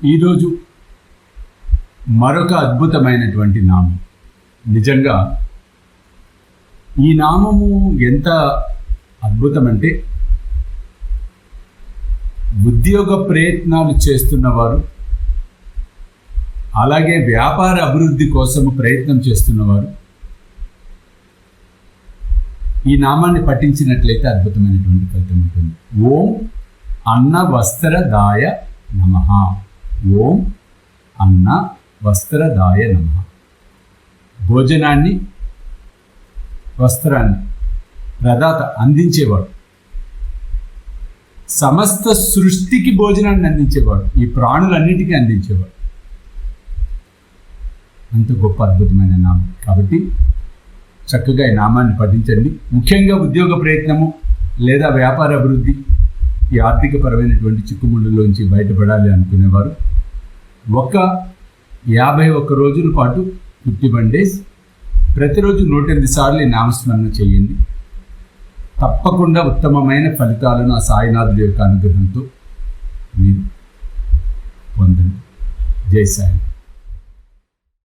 ఈరోజు మరొక అద్భుతమైనటువంటి నామం. నిజంగా ఈ నామము ఎంత అద్భుతమంటే, ఉద్యోగ ప్రయత్నాలు చేస్తున్నవారు, అలాగే వ్యాపార అభివృద్ధి కోసము ప్రయత్నం చేస్తున్నవారు ఈ నామాన్ని పఠించినట్లయితే అద్భుతమైనటువంటి ఫలితం ఉంటుంది. ఓం అన్న వస్త్రదాయ నమః. ఓం అన్న వస్త్రదాయ నమః. భోజనాన్ని, వస్త్రాన్ని ప్రదాత, అందించేవాడు, సమస్త సృష్టికి భోజనాన్ని అందించేవాడు, ఈ ప్రాణులన్నిటికీ అందించేవాడు. అంత గొప్ప అద్భుతమైన నామం. కాబట్టి చక్కగా ఈ నామాన్ని పఠించండి. ముఖ్యంగా ఉద్యోగ ప్రయత్నము లేదా వ్యాపార అభివృద్ధి, ఈ ఆర్థికపరమైనటువంటి చిక్కుముళ్ళలోంచి బయటపడాలి అనుకునేవారు 51 రోజుల పాటు 51 days ప్రతిరోజు 108 సార్లు ఈ నామస్మరణ చేయండి. తప్పకుండా ఉత్తమమైన ఫలితాలను ఆ సాయినాథుడి యొక్క అనుగ్రహంతో మీరు పొందండి. జై సాయి.